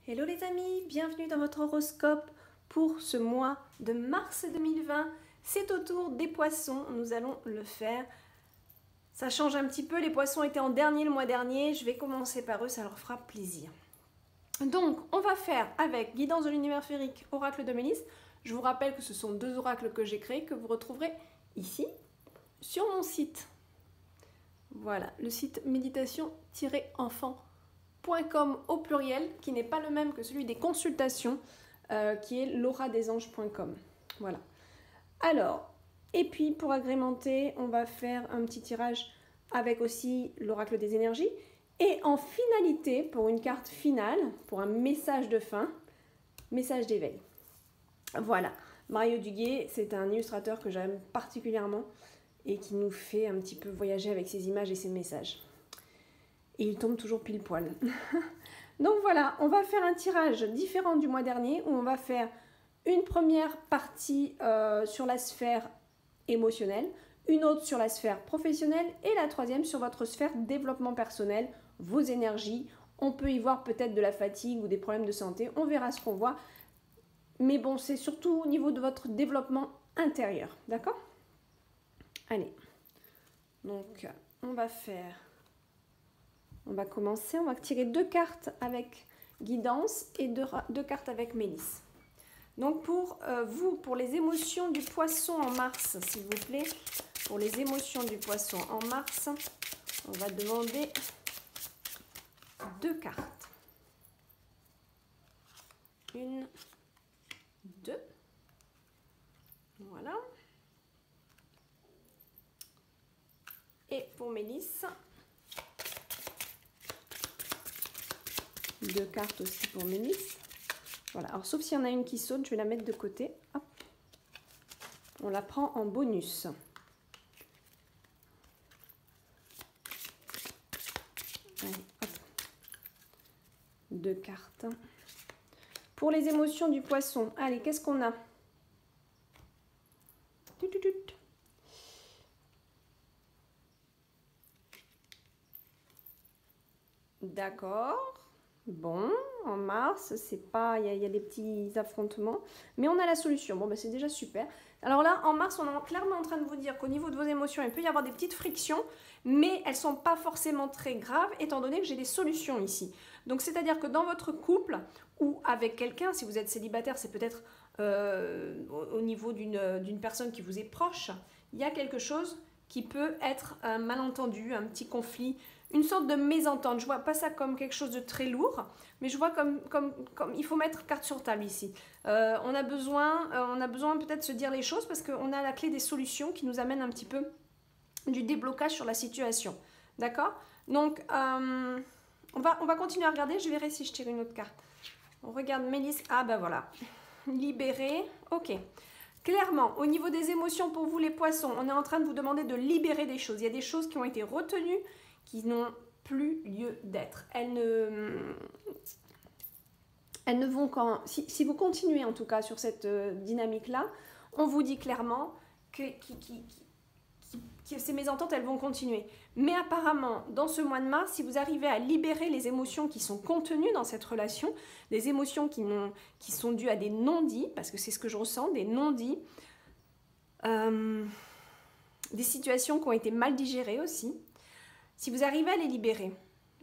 Hello les amis, bienvenue dans votre horoscope pour ce mois de mars 2020. C'est au tour des poissons, nous allons le faire. Ça change un petit peu, les poissons étaient en dernier le mois dernier, je vais commencer par eux, ça leur fera plaisir. Donc on va faire avec Guidance de l'univers féerique, Oracle de Mélisse. Je vous rappelle que ce sont deux oracles que j'ai créés, que vous retrouverez ici sur mon site. Voilà, le site méditation-enfant.com au pluriel, qui n'est pas le même que celui des consultations, qui est lauradesanges.com. Voilà. Alors, et puis pour agrémenter, on va faire un petit tirage avec aussi l'oracle des énergies. Et en finalité, pour une carte finale, pour un message de fin, message d'éveil. Voilà. Mario Duguay, c'est un illustrateur que j'aime particulièrement et qui nous fait un petit peu voyager avec ses images et ses messages. Et il tombe toujours pile poil. Donc voilà, on va faire un tirage différent du mois dernier où on va faire une première partie sur la sphère émotionnelle, une autre sur la sphère professionnelle et la troisième sur votre sphère développement personnel, vos énergies. On peut y voir peut-être de la fatigue ou des problèmes de santé, on verra ce qu'on voit. Mais bon, c'est surtout au niveau de votre développement intérieur, d'accord? Allez, donc on va commencer, on va tirer deux cartes avec Guidance et deux cartes avec Mélisse. Donc pour vous, pour les émotions du poisson en mars, s'il vous plaît, pour les émotions du poisson en mars, on va demander deux cartes. Une, deux. Voilà. Et pour Mélisse, deux cartes aussi pour Mélisse. Voilà, alors sauf s'il y en a une qui saute, je vais la mettre de côté. Hop. On la prend en bonus. Allez, hop. Deux cartes. Pour les émotions du poisson, allez, qu'est-ce qu'on a? D'accord. Bon, en mars, c'est pas, il y a des petits affrontements, mais on a la solution. Bon, ben c'est déjà super. Alors là, en mars, on est clairement en train de vous dire qu'au niveau de vos émotions, il peut y avoir des petites frictions, mais elles sont pas forcément très graves, étant donné que j'ai des solutions ici. Donc, c'est-à-dire que dans votre couple ou avec quelqu'un, si vous êtes célibataire, c'est peut-être au niveau d'une personne qui vous est proche, il y a quelque chose qui peut être un malentendu, un petit conflit, une sorte de mésentente. Je vois pas ça comme quelque chose de très lourd, mais je vois comme il faut mettre carte sur table ici. On a besoin peut-être de se dire les choses parce qu'on a la clé des solutions qui nous amène un petit peu du déblocage sur la situation. D'accord? Donc, on va continuer à regarder. Je verrai si je tire une autre carte. On regarde Mélisse. Ah ben voilà. Libérer. Ok. Clairement, au niveau des émotions pour vous les poissons, on est en train de vous demander de libérer des choses. Il y a des choses qui ont été retenues, qui n'ont plus lieu d'être. Elles ne vont qu'en... Si vous continuez en tout cas sur cette dynamique-là, on vous dit clairement que ces mésententes, elles vont continuer. Mais apparemment, dans ce mois de mars, si vous arrivez à libérer les émotions qui sont contenues dans cette relation, des émotions qui sont dues à des non-dits, parce que c'est ce que je ressens, des non-dits, des situations qui ont été mal digérées aussi, si vous arrivez à les libérer,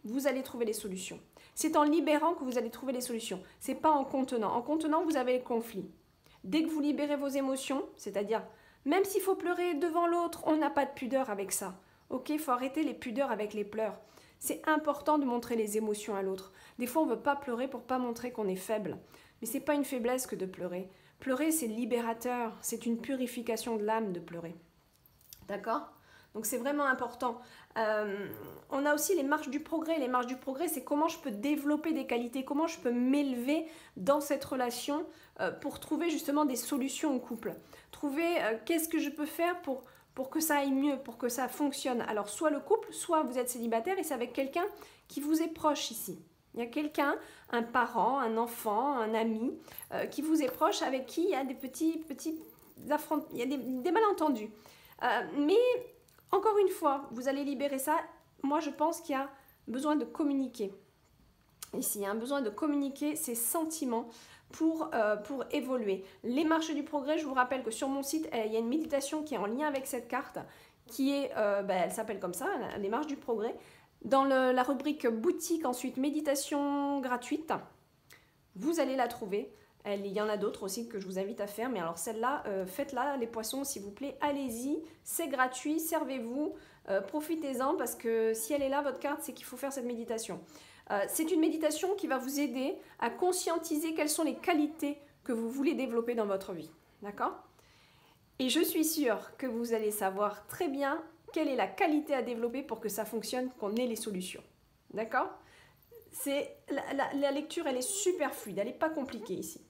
vous allez trouver les solutions. C'est en libérant que vous allez trouver les solutions. Ce n'est pas en contenant. En contenant, vous avez le conflit. Dès que vous libérez vos émotions, c'est-à-dire, même s'il faut pleurer devant l'autre, on n'a pas de pudeur avec ça. Ok, il faut arrêter les pudeurs avec les pleurs. C'est important de montrer les émotions à l'autre. Des fois, on ne veut pas pleurer pour ne pas montrer qu'on est faible. Mais ce n'est pas une faiblesse que de pleurer. Pleurer, c'est libérateur. C'est une purification de l'âme de pleurer. D'accord ? Donc c'est vraiment important. On a aussi les marches du progrès. Les marches du progrès, c'est comment je peux développer des qualités, comment je peux m'élever dans cette relation pour trouver justement des solutions au couple. Trouver qu'est-ce que je peux faire pour que ça aille mieux, pour que ça fonctionne. Alors soit le couple, soit vous êtes célibataire et c'est avec quelqu'un qui vous est proche ici. Il y a quelqu'un, un parent, un enfant, un ami qui vous est proche, avec qui il y a des petits affrontements, il y a des malentendus. Mais encore une fois, vous allez libérer ça. Moi, je pense qu'il y a besoin de communiquer. Ici, il y a un besoin de communiquer ses sentiments pour évoluer. Les marches du progrès, je vous rappelle que sur mon site, il y a une méditation qui est en lien avec cette carte, qui est, elle s'appelle comme ça, les marches du progrès. Dans la rubrique boutique, ensuite, méditation gratuite, vous allez la trouver. Il y en a d'autres aussi que je vous invite à faire, mais alors celle-là, faites-la, les poissons, s'il vous plaît, allez-y, c'est gratuit, servez-vous, profitez-en, parce que si elle est là, votre carte, c'est qu'il faut faire cette méditation. C'est une méditation qui va vous aider à conscientiser quelles sont les qualités que vous voulez développer dans votre vie. D'accord? Et je suis sûre que vous allez savoir très bien quelle est la qualité à développer pour que ça fonctionne, qu'on ait les solutions. D'accord? La lecture, elle est super fluide, elle n'est pas compliquée ici.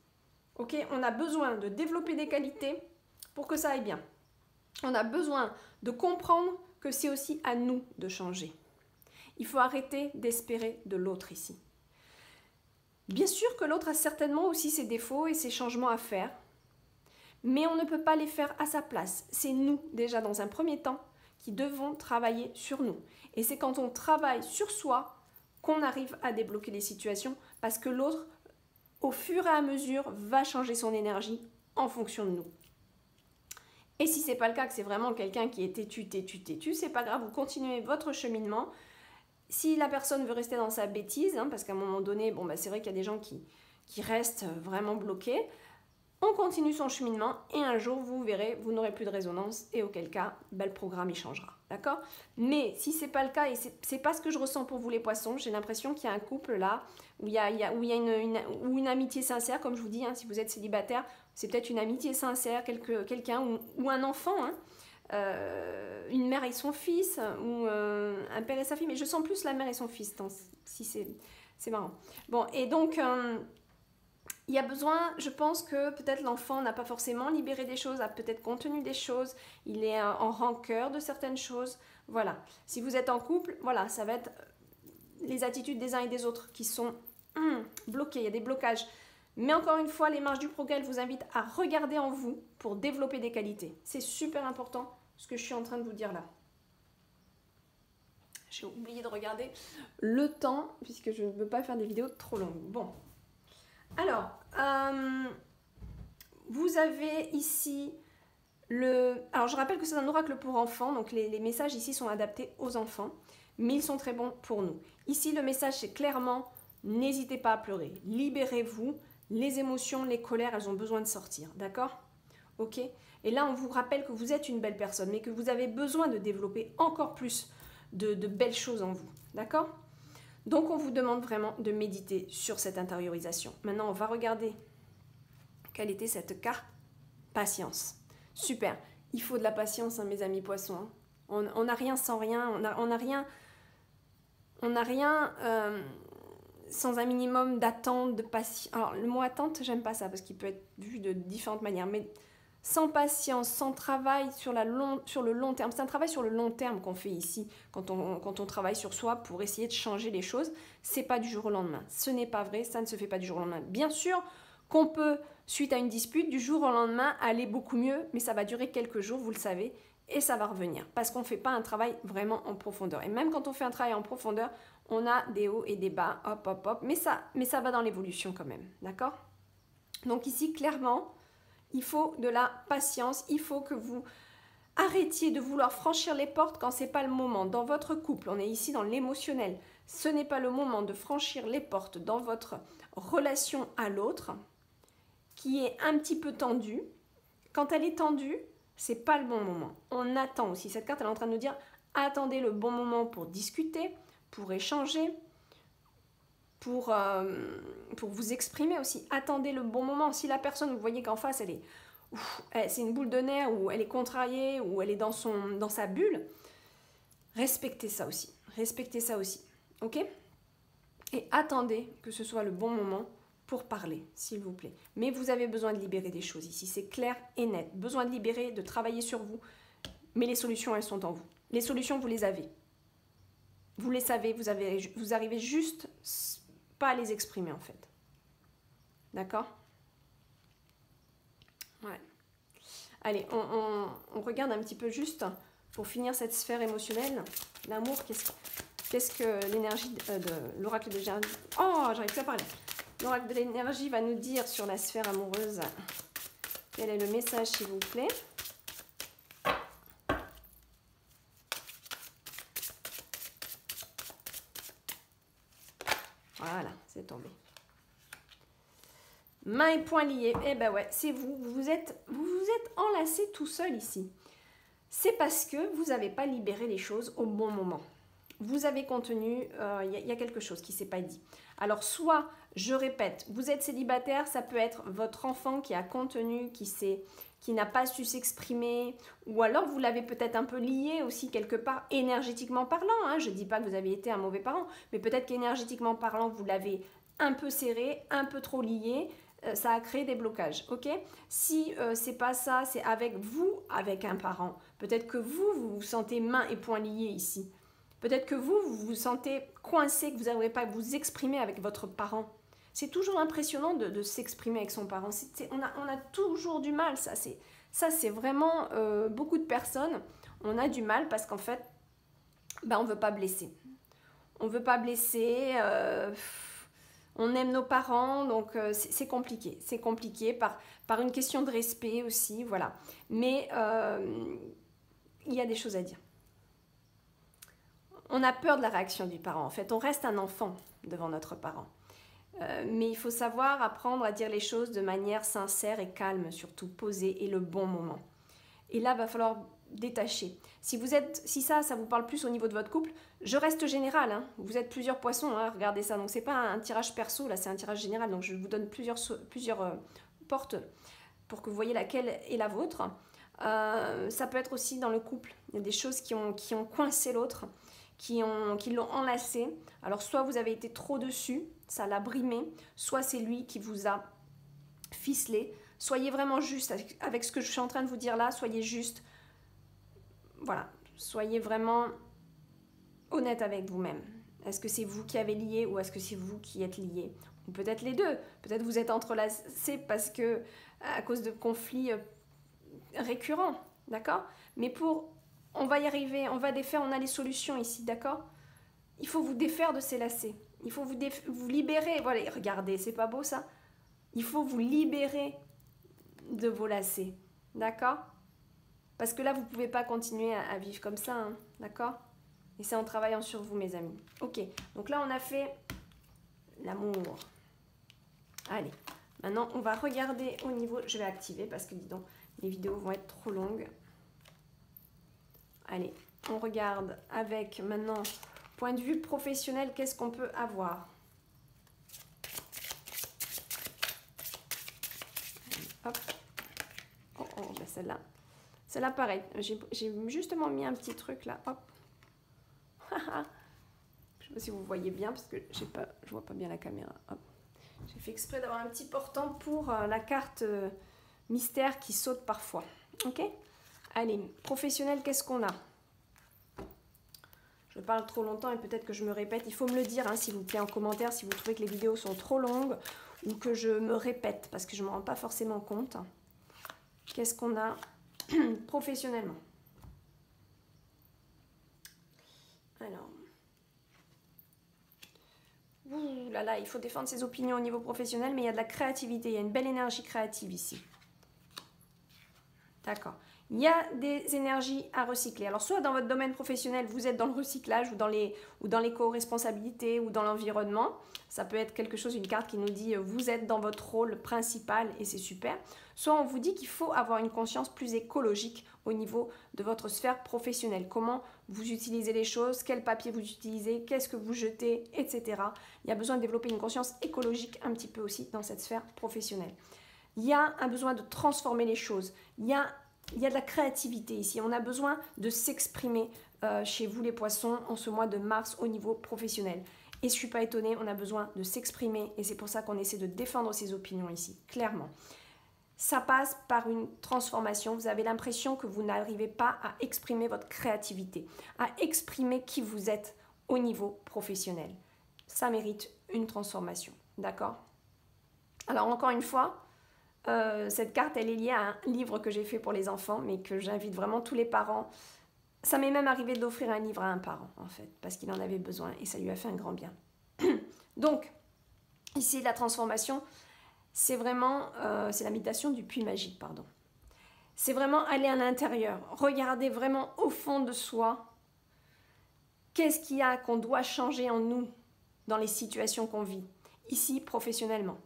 Ok? On a besoin de développer des qualités pour que ça aille bien. On a besoin de comprendre que c'est aussi à nous de changer. Il faut arrêter d'espérer de l'autre ici. Bien sûr que l'autre a certainement aussi ses défauts et ses changements à faire, mais on ne peut pas les faire à sa place. C'est nous, déjà dans un premier temps, qui devons travailler sur nous. Et c'est quand on travaille sur soi qu'on arrive à débloquer les situations, parce que l'autre, au fur et à mesure, va changer son énergie en fonction de nous. Et si ce n'est pas le cas, que c'est vraiment quelqu'un qui est têtu, c'est pas grave, vous continuez votre cheminement. Si la personne veut rester dans sa bêtise, parce qu'à un moment donné, bon, c'est vrai qu'il y a des gens qui restent vraiment bloqués, on continue son cheminement et un jour, vous verrez, vous n'aurez plus de résonance et auquel cas, le programme, il changera. D'accord? Mais si ce n'est pas le cas et ce n'est pas ce que je ressens pour vous les poissons, j'ai l'impression qu'il y a un couple là où il y a une amitié sincère, comme je vous dis, si vous êtes célibataire, c'est peut-être une amitié sincère, quelqu'un ou un enfant, une mère et son fils, ou un père et sa fille, mais je sens plus la mère et son fils, si c'est marrant. Bon, et donc, il y a besoin, je pense que peut-être l'enfant n'a pas forcément libéré des choses, a peut-être contenu des choses, il est en rancœur de certaines choses, voilà. Si vous êtes en couple, voilà, ça va être les attitudes des uns et des autres qui sont bloquées, il y a des blocages. Mais encore une fois, les marches du progrès, elles vous invitent à regarder en vous pour développer des qualités. C'est super important ce que je suis en train de vous dire là. J'ai oublié de regarder le temps, puisque je ne veux pas faire des vidéos trop longues. Bon. Alors, vous avez ici alors, je rappelle que c'est un oracle pour enfants, donc les messages ici sont adaptés aux enfants, mais ils sont très bons pour nous. Ici, le message, c'est clairement, n'hésitez pas à pleurer. Libérez-vous. Les émotions, les colères, elles ont besoin de sortir, d'accord? Ok? Et là, on vous rappelle que vous êtes une belle personne, mais que vous avez besoin de développer encore plus de belles choses en vous, d'accord? Donc, on vous demande vraiment de méditer sur cette intériorisation. Maintenant, on va regarder quelle était cette carte. Patience. Super. Il faut de la patience, mes amis poissons. On n'a rien sans rien. On n'a rien sans un minimum d'attente, de patience. Alors, le mot attente, j'aime pas ça parce qu'il peut être vu de différentes manières. Mais sans patience, sans travail sur le long terme. C'est un travail sur le long terme qu'on fait ici quand on travaille sur soi pour essayer de changer les choses. C'est pas du jour au lendemain. Ce n'est pas vrai, ça ne se fait pas du jour au lendemain. Bien sûr qu'on peut, suite à une dispute, du jour au lendemain aller beaucoup mieux, mais ça va durer quelques jours, vous le savez, et ça va revenir. Parce qu'on ne fait pas un travail vraiment en profondeur. Et même quand on fait un travail en profondeur, on a des hauts et des bas, hop, hop, hop, mais ça va dans l'évolution quand même, d'accord? Donc ici, clairement, il faut de la patience, il faut que vous arrêtiez de vouloir franchir les portes quand ce n'est pas le moment. Dans votre couple, on est ici dans l'émotionnel, ce n'est pas le moment de franchir les portes dans votre relation à l'autre, qui est un petit peu tendue. Quand elle est tendue, c'est pas le bon moment. On attend aussi. Cette carte, elle est en train de nous dire, attendez le bon moment pour discuter, pour échanger, pour vous exprimer aussi. Attendez le bon moment. Si la personne, vous voyez qu'en face, c'est une boule de nerfs, ou elle est contrariée, ou elle est dans sa bulle, respectez ça aussi. Respectez ça aussi. Ok? Et attendez que ce soit le bon moment pour parler, s'il vous plaît. Mais vous avez besoin de libérer des choses ici. C'est clair et net. Besoin de libérer, de travailler sur vous. Mais les solutions, elles sont en vous. Les solutions, vous les avez. Vous les savez, vous arrivez juste pas à les exprimer en fait. D'accord? Ouais. Allez, on regarde un petit peu juste pour finir cette sphère émotionnelle. L'amour, Qu'est-ce que l'énergie de l'oracle de l'énergie... Oh, j'arrive plus à parler. L'oracle de l'énergie va nous dire sur la sphère amoureuse. Quel est le message, s'il vous plaît? Voilà, c'est tombé. Mains et poings liés. Eh ben ouais, c'est vous. Vous vous êtes enlacé tout seul ici. C'est parce que vous n'avez pas libéré les choses au bon moment. Vous avez contenu, y a quelque chose qui ne s'est pas dit. Alors, soit, je répète, vous êtes célibataire, ça peut être votre enfant qui a contenu, qui n'a pas su s'exprimer, ou alors vous l'avez peut-être un peu lié aussi quelque part, énergétiquement parlant. Hein. Je ne dis pas que vous avez été un mauvais parent, mais peut-être qu'énergétiquement parlant, vous l'avez un peu serré, un peu trop lié, ça a créé des blocages, ok? Si c'est pas ça, c'est avec vous, avec un parent. Peut-être que vous vous sentez mains et poings liés ici. Peut-être que vous vous sentez coincé, que vous n'arrivez pas à vous exprimer avec votre parent. C'est toujours impressionnant de s'exprimer avec son parent. On a toujours du mal, ça c'est vraiment beaucoup de personnes. On a du mal parce qu'en fait, on ne veut pas blesser. On ne veut pas blesser... on aime nos parents, donc c'est compliqué. C'est compliqué par une question de respect aussi, voilà. Mais il y a des choses à dire. On a peur de la réaction du parent. En fait, on reste un enfant devant notre parent. Mais il faut savoir apprendre à dire les choses de manière sincère et calme, surtout posée et le bon moment. Et là, il va falloir détacher. Si ça vous parle plus au niveau de votre couple, je reste général. Hein. Vous êtes plusieurs poissons, hein, regardez ça. Donc, ce n'est pas un tirage perso, là, c'est un tirage général. Donc, je vous donne plusieurs portes pour que vous voyez laquelle est la vôtre. Ça peut être aussi dans le couple. Il y a des choses qui ont coincé l'autre, qui l'ont enlacé. Alors, soit vous avez été trop dessus, ça l'a brimé, soit c'est lui qui vous a ficelé. Soyez vraiment juste avec ce que je suis en train de vous dire là, soyez juste. Voilà, soyez vraiment honnête avec vous-même. Est-ce que c'est vous qui avez lié ou est-ce que c'est vous qui êtes lié? Ou peut-être les deux. Peut-être vous êtes entrelacés parce que à cause de conflits récurrents, d'accord? Mais on va y arriver, on va défaire, on a les solutions ici, d'accord? Il faut vous défaire de ces lacets. Il faut vous libérer. Voilà, regardez, c'est pas beau ça? Il faut vous libérer de vos lacets, d'accord? Parce que là, vous ne pouvez pas continuer à vivre comme ça, hein, d'accord? Et c'est en travaillant sur vous, mes amis. Ok, donc là, on a fait l'amour. Allez, maintenant, on va regarder au niveau... Je vais activer parce que, dis donc, les vidéos vont être trop longues. Allez, on regarde avec, maintenant, point de vue professionnel, qu'est-ce qu'on peut avoir? Hop. Oh, ben celle-là. Celle-là, pareil. J'ai justement mis un petit truc là. Hop. Je ne sais pas si vous voyez bien parce que je ne vois pas bien la caméra. Hop. J'ai fait exprès d'avoir un petit portant pour la carte mystère qui saute parfois. Ok? Allez, professionnel, qu'est-ce qu'on a? Je parle trop longtemps et peut-être que je me répète. Il faut me le dire, hein, s'il vous plaît, en commentaire, si vous trouvez que les vidéos sont trop longues ou que je me répète parce que je ne me rends pas forcément compte. Qu'est-ce qu'on a professionnellement? Alors, ouh là là, il faut défendre ses opinions au niveau professionnel, mais il y a de la créativité, il y a une belle énergie créative ici. D'accord. Il y a des énergies à recycler. Alors, soit dans votre domaine professionnel, vous êtes dans le recyclage ou dans l'éco-responsabilité ou dans l'environnement. Ça peut être quelque chose, une carte qui nous dit vous êtes dans votre rôle principal et c'est super. Soit on vous dit qu'il faut avoir une conscience plus écologique au niveau de votre sphère professionnelle. Comment vous utilisez les choses, quel papier vous utilisez, qu'est-ce que vous jetez, etc. Il y a besoin de développer une conscience écologique un petit peu aussi dans cette sphère professionnelle. Il y a un besoin de transformer les choses. Il y a de la créativité ici. On a besoin de s'exprimer chez vous les poissons en ce mois de mars au niveau professionnel. Et je ne suis pas étonnée, on a besoin de s'exprimer et c'est pour ça qu'on essaie de défendre ses opinions ici, clairement. Ça passe par une transformation. Vous avez l'impression que vous n'arrivez pas à exprimer votre créativité, à exprimer qui vous êtes au niveau professionnel. Ça mérite une transformation, d'accord? Alors encore une fois, cette carte, elle est liée à un livre que j'ai fait pour les enfants, mais que j'invite vraiment tous les parents Ça m'est même arrivé d'offrir un livre à un parent, en fait, parce qu'il en avait besoin et ça lui a fait un grand bien. Donc, ici, la transformation, c'est vraiment, c'est la méditation du puits magique, pardon. C'est vraiment aller à l'intérieur, regarder vraiment au fond de soi, qu'est-ce qu'il y a qu'on doit changer en nous dans les situations qu'on vit, ici, professionnellement.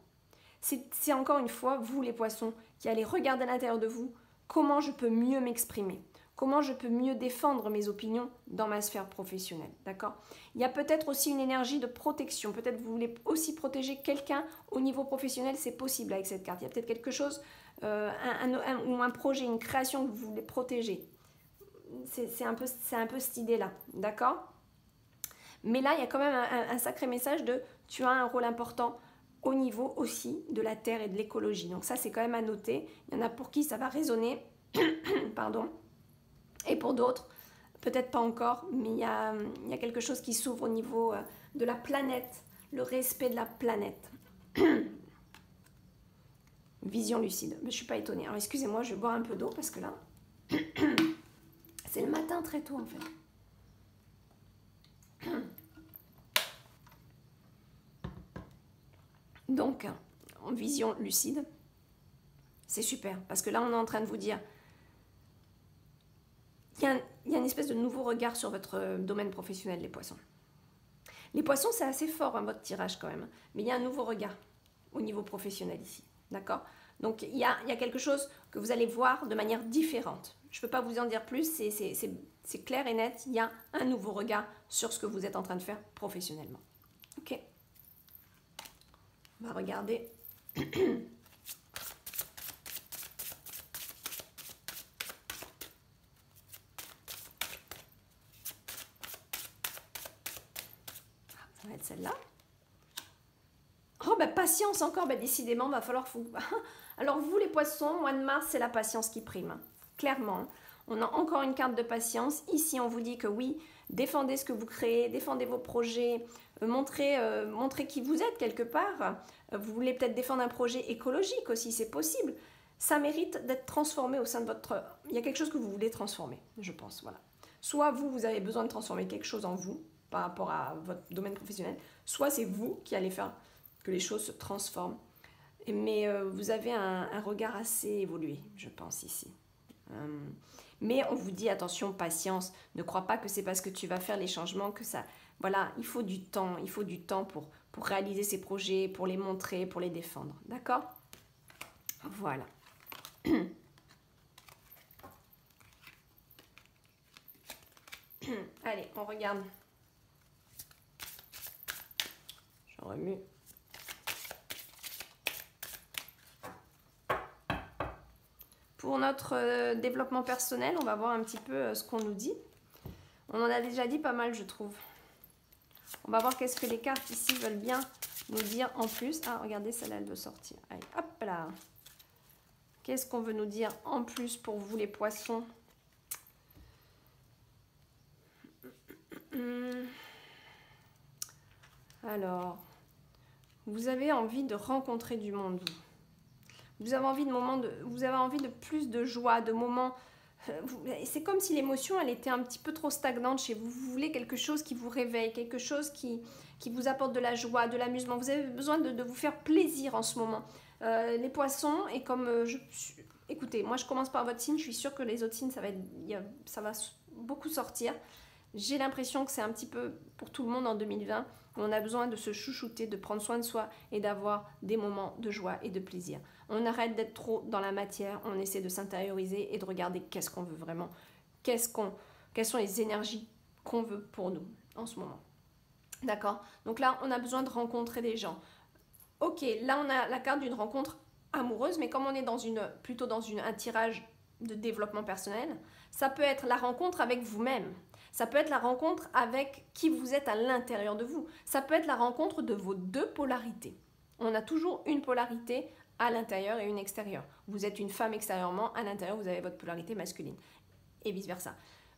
C'est encore une fois, vous les poissons, qui allez regarder à l'intérieur de vous, comment je peux mieux m'exprimer, comment je peux mieux défendre mes opinions dans ma sphère professionnelle, d'accord? Il y a peut-être aussi une énergie de protection, peut-être vous voulez aussi protéger quelqu'un au niveau professionnel, c'est possible avec cette carte. Il y a peut-être quelque chose, ou un projet, une création que vous voulez protéger. C'est un peu cette idée-là, d'accord? Mais là, il y a quand même un sacré message de tu as un rôle important au niveau aussi de la terre et de l'écologie. Donc ça, c'est quand même à noter. Il y en a pour qui ça va résonner, pardon, et pour d'autres, peut-être pas encore, mais il y a quelque chose qui s'ouvre au niveau de la planète, le respect de la planète. Vision lucide. Mais je ne suis pas étonnée. Alors excusez-moi, je vais boire un peu d'eau parce que là, c'est le matin très tôt en fait. Donc, en vision lucide, c'est super. Parce que là, on est en train de vous dire, il y a une espèce de nouveau regard sur votre domaine professionnel, les poissons. Les poissons, c'est assez fort, hein, votre tirage quand même. Mais il y a un nouveau regard au niveau professionnel ici. D'accord? Donc, il y a quelque chose que vous allez voir de manière différente. Je ne peux pas vous en dire plus, c'est clair et net. Il y a un nouveau regard sur ce que vous êtes en train de faire professionnellement. Ok? On va regarder. Ça va être celle-là. Oh, bah patience encore, bah, décidément, va falloir... Alors vous, les poissons, mois de mars, c'est la patience qui prime. Clairement. On a encore une carte de patience. Ici, on vous dit que oui, défendez ce que vous créez, défendez vos projets, montrez qui vous êtes quelque part. Vous voulez peut-être défendre un projet écologique aussi, c'est possible. Ça mérite d'être transformé au sein de votre... Il y a quelque chose que vous voulez transformer, je pense, voilà. Soit vous avez besoin de transformer quelque chose en vous par rapport à votre domaine professionnel, soit c'est vous qui allez faire que les choses se transforment. Mais vous avez un regard assez évolué, je pense, ici. Mais on vous dit, attention, patience, ne crois pas que c'est parce que tu vas faire les changements que ça... Voilà, il faut du temps pour réaliser ces projets, pour les montrer, pour les défendre. D'accord? Voilà. Allez, on regarde. Je remue. Pour notre développement personnel, on va voir un petit peu ce qu'on nous dit. On en a déjà dit pas mal, je trouve. On va voir qu'est-ce que les cartes ici veulent bien nous dire en plus. Ah, regardez, celle-là, elle veut sortir. Allez, hop là. Qu'est-ce qu'on veut nous dire en plus pour vous, les poissons? Alors, vous avez envie de rencontrer du monde. Vous avez envie de plus de joie, de moments... C'est comme si l'émotion, elle était un petit peu trop stagnante chez vous. Vous voulez quelque chose qui vous réveille, quelque chose qui vous apporte de la joie, de l'amusement. Vous avez besoin de vous faire plaisir en ce moment. Les poissons, et comme écoutez, moi je commence par votre signe, je suis sûre que les autres signes, ça va beaucoup sortir. J'ai l'impression que c'est un petit peu pour tout le monde en 2020. On a besoin de se chouchouter, de prendre soin de soi et d'avoir des moments de joie et de plaisir. On arrête d'être trop dans la matière, on essaie de s'intérioriser et de regarder qu'est-ce qu'on veut vraiment, quelles sont les énergies qu'on veut pour nous en ce moment. D'accord? Donc là, on a besoin de rencontrer des gens. Ok, là on a la carte d'une rencontre amoureuse, mais comme on est plutôt dans un tirage de développement personnel, ça peut être la rencontre avec vous-même. Ça peut être la rencontre avec qui vous êtes à l'intérieur de vous. Ça peut être la rencontre de vos deux polarités. On a toujours une polarité à l'intérieur et une extérieure. Vous êtes une femme extérieurement, à l'intérieur, vous avez votre polarité masculine. Et vice-versa.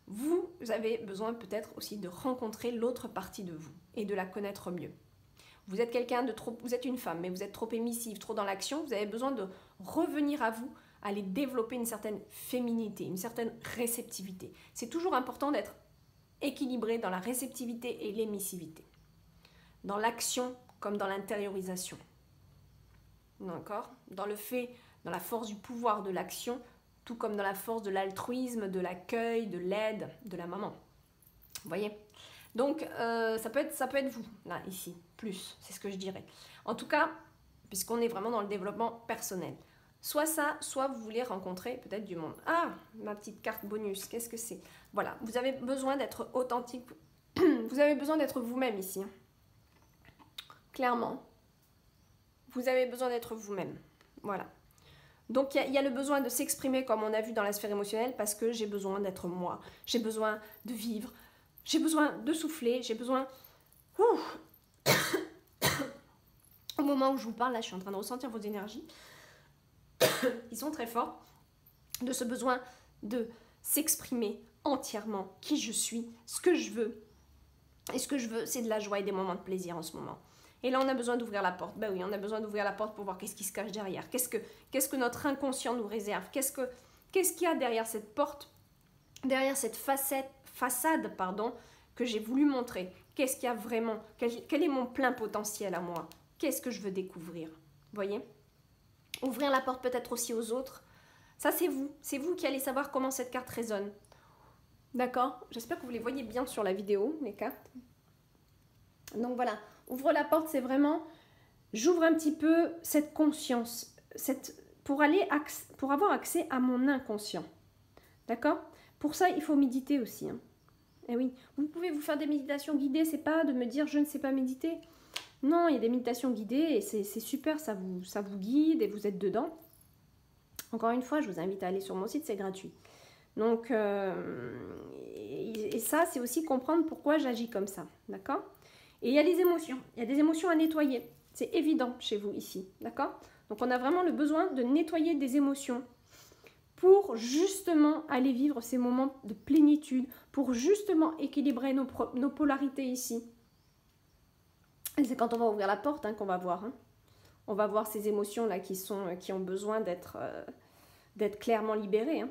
Vous avez besoin peut-être aussi de rencontrer l'autre partie de vous et de la connaître mieux. Vous êtes une femme, mais vous êtes trop émissive, trop dans l'action. Vous avez besoin de revenir à vous aller développer une certaine féminité, une certaine réceptivité. C'est toujours important d'être équilibré dans la réceptivité et l'émissivité. Dans l'action comme dans l'intériorisation. D'accord? Dans le fait, dans la force du pouvoir de l'action, tout comme dans la force de l'altruisme, de l'accueil, de l'aide, de la maman. Vous voyez? Donc, ça peut être vous, là, ici, plus, c'est ce que je dirais. En tout cas, puisqu'on est vraiment dans le développement personnel. Soit ça, soit vous voulez rencontrer peut-être du monde. Ah, ma petite carte bonus, qu'est-ce que c'est? Voilà, vous avez besoin d'être authentique. Vous avez besoin d'être vous-même ici. Clairement. Vous avez besoin d'être vous-même. Voilà. Donc, il y a le besoin de s'exprimer comme on a vu dans la sphère émotionnelle parce que j'ai besoin d'être moi. J'ai besoin de vivre. J'ai besoin de souffler. J'ai besoin... Au moment où je vous parle, là, je suis en train de ressentir vos énergies. Ils sont très forts. De ce besoin de s'exprimer entièrement qui je suis, ce que je veux. Et ce que je veux, c'est de la joie et des moments de plaisir en ce moment. Et là, on a besoin d'ouvrir la porte. Ben oui, on a besoin d'ouvrir la porte pour voir qu'est-ce qui se cache derrière. Qu'est-ce que notre inconscient nous réserve? Qu'est-ce qu'il y a derrière cette porte, derrière cette façade, que j'ai voulu montrer? Qu'est-ce qu'il y a vraiment? Quel est mon plein potentiel à moi? Qu'est-ce que je veux découvrir? Vous voyez? Ouvrir la porte peut-être aussi aux autres. Ça, c'est vous. C'est vous qui allez savoir comment cette carte résonne. D'accord? J'espère que vous les voyez bien sur la vidéo, les cartes. Donc voilà. Ouvre la porte, c'est vraiment, j'ouvre un petit peu cette conscience, pour avoir accès à mon inconscient. D'accord? Pour ça, il faut méditer aussi. Hein. Et oui, vous pouvez vous faire des méditations guidées, c'est pas de me dire je ne sais pas méditer. Non, il y a des méditations guidées et c'est super, ça vous guide et vous êtes dedans. Encore une fois, je vous invite à aller sur mon site, c'est gratuit. Donc, et ça, c'est aussi comprendre pourquoi j'agis comme ça. D'accord? Et il y a des émotions. Il y a des émotions à nettoyer. C'est évident chez vous ici. D'accord? Donc, on a vraiment le besoin de nettoyer des émotions pour justement aller vivre ces moments de plénitude, pour justement équilibrer nos polarités ici. Et c'est quand on va ouvrir la porte qu'on va voir. Hein. On va voir ces émotions-là qui ont besoin d'être clairement libérées. Hein.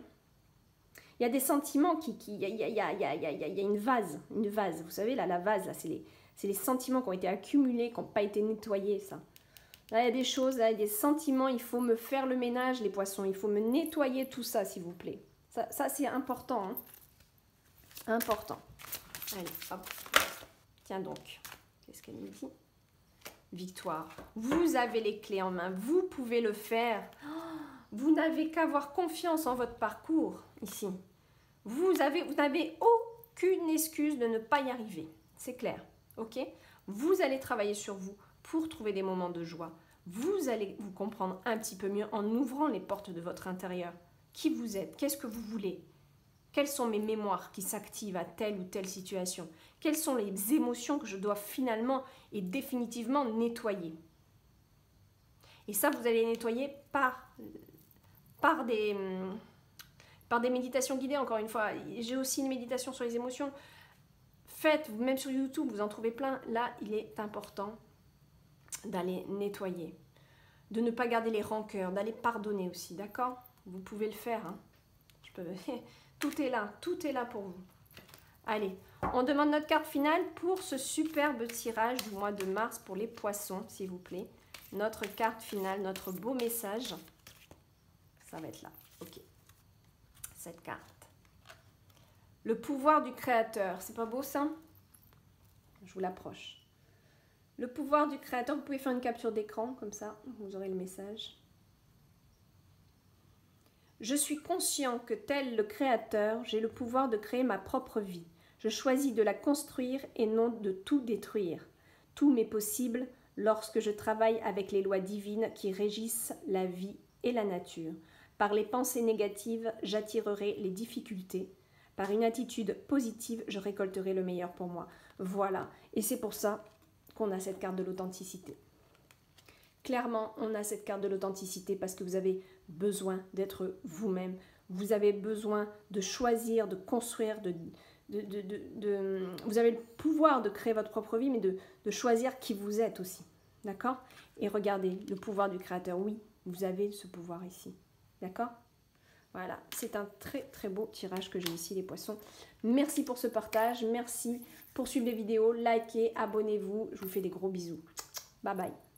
Il y a des sentiments il y a une vase. Vous savez, là, la vase, là, c'est les sentiments qui ont été accumulés, qui n'ont pas été nettoyés, ça. Là, il y a des choses, là, il y a des sentiments, il faut me faire le ménage, les poissons. Il faut me nettoyer tout ça, s'il vous plaît. Ça c'est important. Hein. Important. Allez, hop. Tiens donc. Qu'est-ce qu'elle me dit? Victoire. Vous avez les clés en main. Vous pouvez le faire. Vous n'avez qu'à avoir confiance en votre parcours, ici. Vous n'avez aucune excuse de ne pas y arriver. C'est clair. Ok? Vous allez travailler sur vous pour trouver des moments de joie. Vous allez vous comprendre un petit peu mieux en ouvrant les portes de votre intérieur. Qui vous êtes? Qu'est-ce que vous voulez? Quelles sont mes mémoires qui s'activent à telle ou telle situation? Quelles sont les émotions que je dois finalement et définitivement nettoyer? Et ça, vous allez nettoyer par des méditations guidées, encore une fois. J'ai aussi une méditation sur les émotions. Faites, même sur YouTube, vous en trouvez plein. Là, il est important d'aller nettoyer, de ne pas garder les rancœurs, d'aller pardonner aussi, d'accord? Vous pouvez le faire. Hein. Tout est là pour vous. Allez, on demande notre carte finale pour ce superbe tirage du mois de mars pour les poissons, s'il vous plaît. Notre carte finale, notre beau message. Ça va être là, ok. Cette carte. Le pouvoir du créateur, c'est pas beau ça? Je vous l'approche. Le pouvoir du créateur, vous pouvez faire une capture d'écran, comme ça, vous aurez le message. Je suis conscient que tel le créateur, j'ai le pouvoir de créer ma propre vie. Je choisis de la construire et non de tout détruire. Tout m'est possible lorsque je travaille avec les lois divines qui régissent la vie et la nature. Par les pensées négatives, j'attirerai les difficultés. Par une attitude positive, je récolterai le meilleur pour moi. Voilà. Et c'est pour ça qu'on a cette carte de l'authenticité. Clairement, on a cette carte de l'authenticité parce que vous avez besoin d'être vous-même. Vous avez besoin de choisir, de construire, vous avez le pouvoir de créer votre propre vie, mais de choisir qui vous êtes aussi. D'accord? Et regardez, le pouvoir du créateur, oui, vous avez ce pouvoir ici. D'accord? Voilà, c'est un très très beau tirage que j'ai ici les poissons. Merci pour ce partage, merci pour suivre les vidéos, likez, abonnez-vous. Je vous fais des gros bisous. Bye bye.